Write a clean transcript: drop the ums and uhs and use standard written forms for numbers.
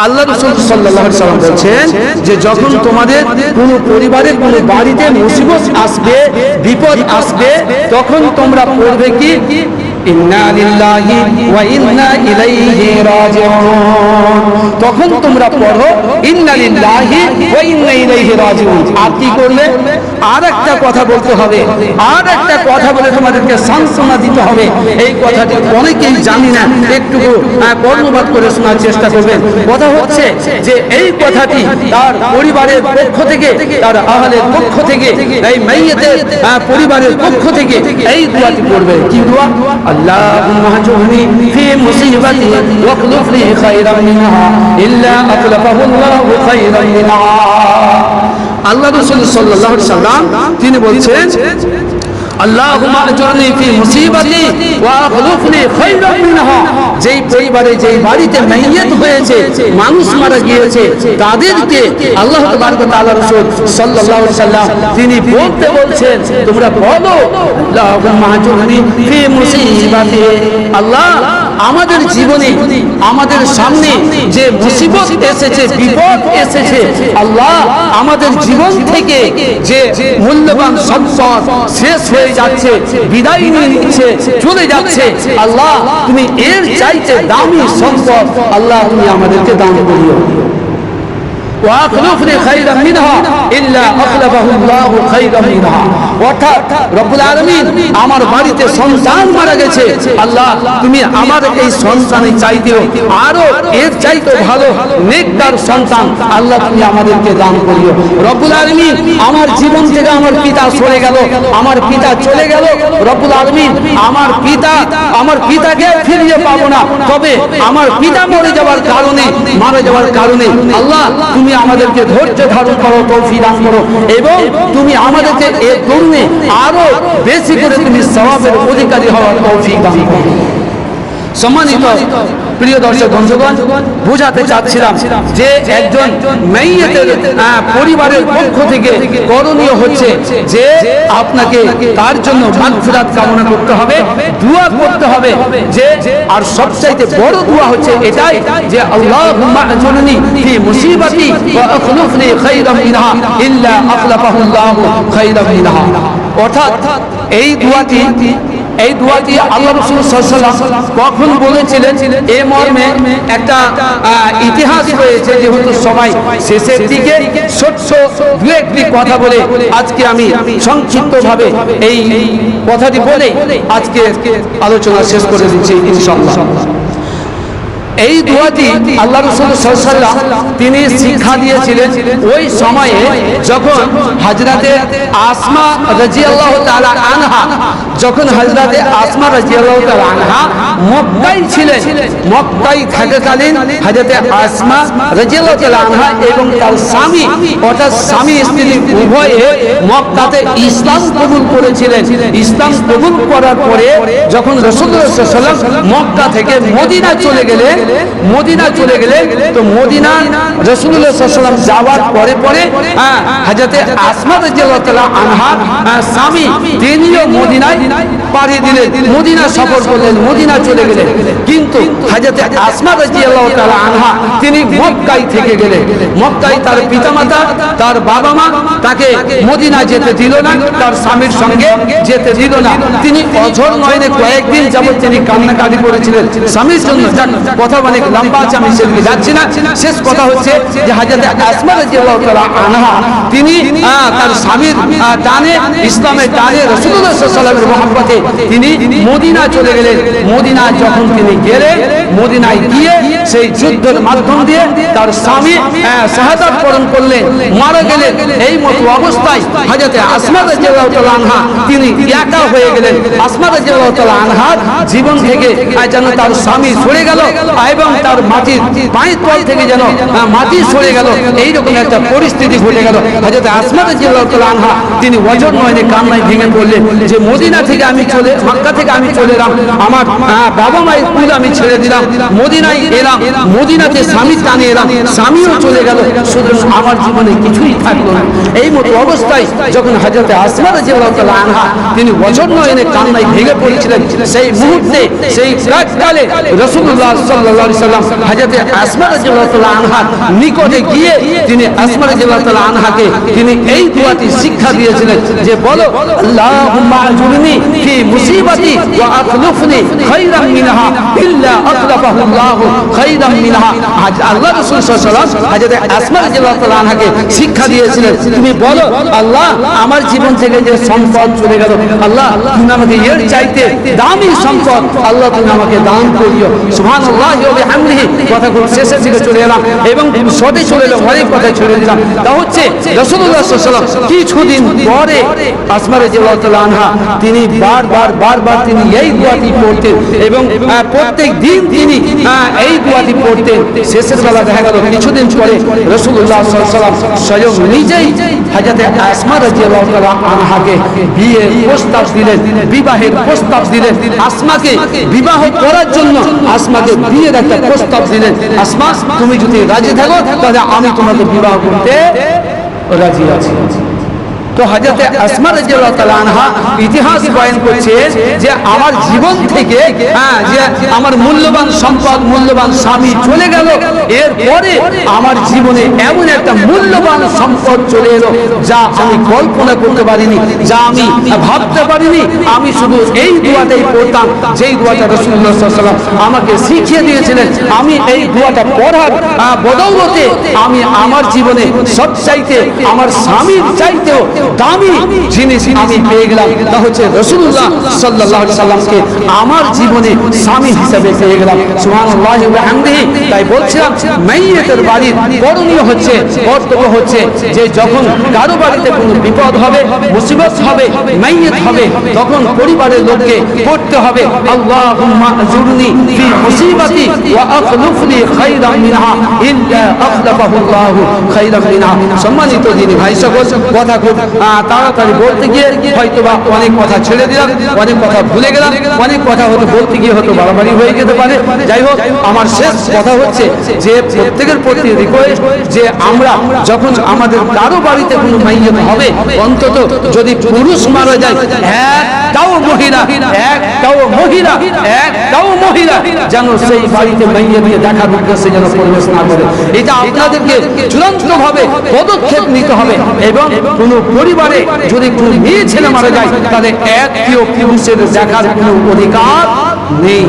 আল্লাহ রাসূল সাল্লাল্লাহু আলাইহি ওয়াসাল্লাম বলেন যে যখন তোমাদের কোনো পরিবারে কোনো বাড়িতে মুসিবত আসবে, বিপদ আসবে, তখন তোমরা পড়বে কি ইন্না লিল্লাহি ওয়া ইন্না ইলাইহি রাজিউন। তখন তোমরা পড়ো ইন্না লিল্লাহি ওয়া ইন্না ইলাইহি রাজিউন। আর কি করলে? আর একটা কথা বলতে হবে, আর একটা কথা বলে তোমাদেরকে সান্ত্বনা দিতে হবে। এই কথাটি অনেকেই জানি না, একটু কর্ণপাত করে শোনার চেষ্টা করবেন। কথা হচ্ছে যে এই কথাটি তার পরিবারের পক্ষ থেকে, তার আহলের পক্ষ থেকে, এই মাইয়িতের পরিবারের পক্ষ থেকে এই দোয়াটি পড়বে। কি দোয়া? اللهم اجرني في مصيبتي واخلف لي خيرا منها إلا أخلفه الله خيرا منها। আল্লাহ রাসূল সাল্লাল্লাহু আলাইহি ওয়াসাল্লাম তিনি বলছেন আল্লাহুম্মা আজরনি ফি মুসিবাতি ওয়া আখলুফনি খায়রাম মিনহা। যেই পরিবারে, যেই বাড়িতে মাইয়িত হয়েছে, মানুষ মারা গিয়েছে, তাদেরকে আল্লাহ তাবারক ওয়া তাআলা রাসূল সাল্লাল্লাহু আলাইহি ওয়াসাল্লাম তিনি বলতে বলছেন তোমরা বলো আল্লাহুম্মা আজরনি ফি মুসিবাতি। আল্লাহ আমাদের জীবনে, আমাদের সামনে যে মুসিবত এসেছে, বিপদ এসেছে, আল্লাহ আমাদের জীবন থেকে যে মূল্যবান সম্পদ শেষ হয়ে যাচ্ছে, বিদায় নিয়ে নিচ্ছে, চলে যাচ্ছে, আল্লাহ তুমি এর চাইতে দামি সম্পদ আল্লাহ তুমি আমাদেরকে দান করিও। وأخلفني خيرا منها إلا أخلفه الله خيرا منها। অর্থাৎ রব্বুল আলামিন আমার বাড়িতে সন্তান মারা গেছে, আল্লাহ তুমি আমার এই সন্তানের চাইতেও আরো এর চাইতে ভালো নেককার সন্তান আল্লাহ তুমি আমাদেরকে দান করিও। রব্বুল আলামিন আমার জীবন থেকে আমার পিতা সরে গেল, আমার পিতা চলে গেল, রব্বুল আলামিন আমার পিতাকে ফিরিয়ে পাবো না, তবে আমার পিতা মারা যাওয়ার কারণে আল্লাহ তুমি আমাদেরকে ধৈর্য ধারণ করো, তৌফিক দান করো, এবং তুমি আমাদেরকে এর জন্যে আরো বেশি করে তুমি সওয়াবের অধিকারী হওয়ার তৌফিক দান করো। সম্মানিত প্রিয় দর্শক বন্ধুগণ, বোঝাতে চাচ্ছিলাম যে একজন মাইয়িতের পরিবারের পক্ষ থেকে করণীয় হচ্ছে যে আপনাকে তার জন্য মাগফিরাত কামনা করতে হবে, দোয়া করতে হবে। যে আর সবচাইতে বড় দোয়া হচ্ছে এটাই যে আল্লাহুম্মা আজরনি ফি মুসিবাতি ওয়া আখলুফনি খায়রাম মিনহা ইল্লা আখলাফাহু আল্লাহু খায়রাম মিনহা। অর্থাৎ এই দোয়াটি আল্লাহ রাসূল সাল্লাল্লাহু আলাইহি ওয়াসাল্লাম কখন বলেছিলেন এ মর্মে একটা ইতিহাস রয়েছে, যেহেতু সবাই শেষের দিকে ছোট্ট দু একটি কথা বলে আজকে আমি সংক্ষিপ্তভাবে এই কথাটি বলে আজকে আলোচনা শেষ করে দিচ্ছি ইনশাআল্লাহ। এই দোয়াটি আল্লাহ রাসূল সাল্লাল্লাহু আলাইহি ওয়াসাল্লাম তিনি শিক্ষা দিয়েছিলেন ওই সময়ে যখন হযরতে আসমা রাদিয়াল্লাহু তাআলা আনহা, যখন হযরতে আসমা রাদিয়াল্লাহু তাআলা আনহা মক্কায় ছিলেন। মক্কায় থাকাকালীন হযরতে আসমা রাদিয়াল্লাহু তাআলা আনহা এবং তার স্বামী, অর্থাৎ স্বামী স্ত্রী উভয়ে মক্কাতে ইসলাম কবুল করেছিলেন। ইসলাম কবুল করার পরে যখন রাসূলুল্লাহ সাল্লাল্লাহু আলাইহি ওয়াসাল্লাম মক্কা থেকে মদিনা চলে গেলেন, তো মদিনা রাসূলুল্লাহ সাল্লাল্লাহু আলাইহি ওয়াসাল্লাম যাওয়ার পরে হযরতে আসমা রাদিয়াল্লাহু তাআলা আনহা স্বামী তিনিও মদিনায় পাড়ি দিলেন, মদিনা সফর করলেন, মদিনা চলে গেলেন। কিন্তু হযরতে আসমা রাদিয়াল্লাহু তাআলা আনহা তিনি মক্কায় থেকে গেলেন। মক্কায় তার পিতামাতা, তার বাবা মা তাকে মদিনা যেতে দিল না, তার স্বামীর সঙ্গে যেতে দিল না। তিনি অঝর নয়নে কয়েকদিন যাবত তিনি কান্নাকাটি করেছিলেন স্বামীর জন্য। কথা অনেক লম্বা আছে, আমি সেদিকে যাচ্ছি না। শেষ কথা হচ্ছে যে হযরত আসমা রাদিয়াল্লাহু তাআলা আনহা তিনি তার স্বামীর টানে, ইসলামের টানে, রাসূলুল্লাহ সাল্লাল্লাহু আলাইহি ওয়াসাল্লামের মহব্বতে তিনি মদিনা চলে গেলেন। মদিনা যখন তিনি গেলেন, মদিনায় গিয়ে সেই যুদ্ধের মাধ্যম দিয়ে তার স্বামী শাহাদাত বরণ করলেন, মারা গেলেন। এই মতো অবস্থায় হযরত আসমা রাদিয়াল্লাহু তাআলা আনহা তিনি একা হয়ে গেলেন। আসমা রাদিয়াল্লাহু তাআলা আনহার জীবন থেকে যেন তার স্বামী সরে গেল এবং তার মাটির পায়ের তল থেকে যেন মাটি সরে গেল, এইরকম একটা পরিস্থিতি ঘটে গেল। হযরত আসমা রাদিয়াল্লাহু তাআলা আনহা তিনি ওজর নয়নে কান্নায় ভেঙে পড়লেন যে মদিনা থেকে মক্কা থেকে আমি চলে এলাম, আমার বাবা মায়ের কুল আমি ছেড়ে দিলাম, মদিনায় এলাম, মদিনাতে স্বামী টানে এলাম, স্বামীও চলে গেল, শুধু আমার জীবনে কিছুই থাকলো না। এই মতো অবস্থায় যখন হযরত আসমা রাদিয়াল্লাহু তাআলা আনহা তিনি ওজর নয়নে কান্নায় ভেঙে পড়েছিলেন, সেই মুহূর্তে, সেই প্রাককালে রাসূলুল্লাহ সাল্লাল্লাহু সাল্লাল্লাহু আলাইহি সাল্লাম হযরত আসমা রাদিয়াল্লাহু তাআলা আনহার নিকটে গিয়ে তিনি আসমা রাদিয়াল্লাহু তাআলা আনহাকে তিনি এই দোয়াটি শিক্ষা দিয়েছিলেন যে বলো আল্লাহুম্মা আজুরনি ফি মুসিবাতি ওয়া আখলুফনি খায়রাম মিনহা ইল্লা আখলাফাহু আল্লাহু খায়রাম মিনহা। আল্লাহ রাসূল সাল্লাল্লাহু আলাইহি ওয়াসাল্লাম হযরত আসমা রাদিয়াল্লাহু তাআলা আনহাকে শিক্ষা দিয়েছিলেন তুমি বলো আল্লাহ আমার জীবন থেকে যে সম্পদ চলে গেল আল্লাহ তুমি আমাকে এর চাইতে দামি সম্পদ আল্লাহ তুমি আমাকে দান করিও। সুবহানাল্লাহি ওয়া বিহামদিহি কথাগুলো শেষের দিকে চলে এলাম এবং শর্টে চলে এলাম, অনেক কথা ছেড়ে দিলাম। তা হচ্ছে রাসূলুল্লাহ সাল্লাল্লাহু আলাইহি ওয়াসাল্লাম কিছুদিন পরে আসমা রাদিয়াল্লাহু তাআলা আনহা তিনি বারবার তিনি এই দোয়াটি পড়তেন এবং প্রত্যেক দিন তিনি এই দোয়াটি পড়তেন। শেষের বেলা দেখা গেল কিছুদিন পরে রাসূলুল্লাহ সাল্লাল্লাহু আলাইহি ওয়াসাল্লাম স্বয়ং নিজেই হযরত আসমা রাদিয়াল্লাহু তাআলা আনহাকে বিয়ের প্রস্তাব দিলেন, বিবাহের প্রস্তাব দিলেন। আসমাকে বিবাহ করার জন্য আসমাকে বিয়ের একটা প্রস্তাব দিলেন। আসমা তুমি যদি রাজি থাকো তাহলে আমি তোমাকে বিবাহ করতে রাজি আছি। তো হযরত আসমা রাদিয়াল্লাহু তাআলা আনহা ইতিহাস বয়ান করছে যে আমার জীবন থেকে যে আমার মূল্যবান সম্পদ মূল্যবান স্বামী চলে গেল, এরপরে আমার জীবনে এমন একটা মূল্যবান সম্পদ চলে এলো যা আমি কল্পনা করতে পারিনি, যা আমি ভাবতে পারিনি। আমি শুধু এই দোয়াটাই পড়তাম যেই দোয়াটা রাসূলুল্লাহ সাল্লাল্লাহু আলাইহি ওয়াসাল্লাম আমাকে শিখিয়ে দিয়েছিলেন। আমি এই দোয়াটা পড়ার বদৌলতে আমি আমার জীবনে সবচাইতে আমার স্বামীর চাইতেও দামি জিনিস আমি পেয়ে গেলাম, তা হচ্ছে রাসূলুল্লাহ সাল্লাল্লাহু আলাইহি সাল্লামকে আমার জীবনে স্বামী হিসেবে পেয়ে গেলাম। সুবহানাল্লাহি ওয়া বিহামদিহি। তাই বলছিলাম মাইয়িতের বাড়ির করণীয় হচ্ছে, কর্তব্য হচ্ছে যে যখন কারো বাড়িতে কোনো বিপদ হবে মুসিবত হবে মাইয়িত হবে তখন পরিবারের লোককে পড়তে হবে আল্লাহুম্মা আজুরনি ফি মুসিবাতি ওয়া আখলুফনি খায়রাম মিনহা ইল্লা আখলাফাহু আল্লাহু খায়রাম মিনহা। সম্মানিত দিনী ভাই সকল, কথা খুব তাড়াতাড়ি বলতে গিয়ে হয়তোবা অনেক কথা ছেড়ে দিলাম, অনেক কথা ভুলে গেলাম, অনেক কথা হয়তো বলতে গিয়ে হয়তো বাড়াবাড়ি হয়ে যেতে পারে। যাই হোক, আমার শেষ কথা হচ্ছে যে প্রত্যেকের প্রতি রিকোয়েস্ট যে আমরা যখন আমাদের কারো বাড়িতে কোনো মাইয়িত হবে অন্তত যদি পুরুষ মারা যায় একটাও মহিলা যেন সেই বাড়িতে মাইয়িতকে দেখার উদ্দেশ্যে যেন প্রবেশ না করে। এটা আপনাদেরকে চূড়ান্তভাবে পদক্ষেপ নিতে হবে এবং কোনো পরিবারে যদি কোনো মেয়ে ছেলে মারা যায় তাহলে একটিও পুরুষের দেখার কোনো অধিকার নেই।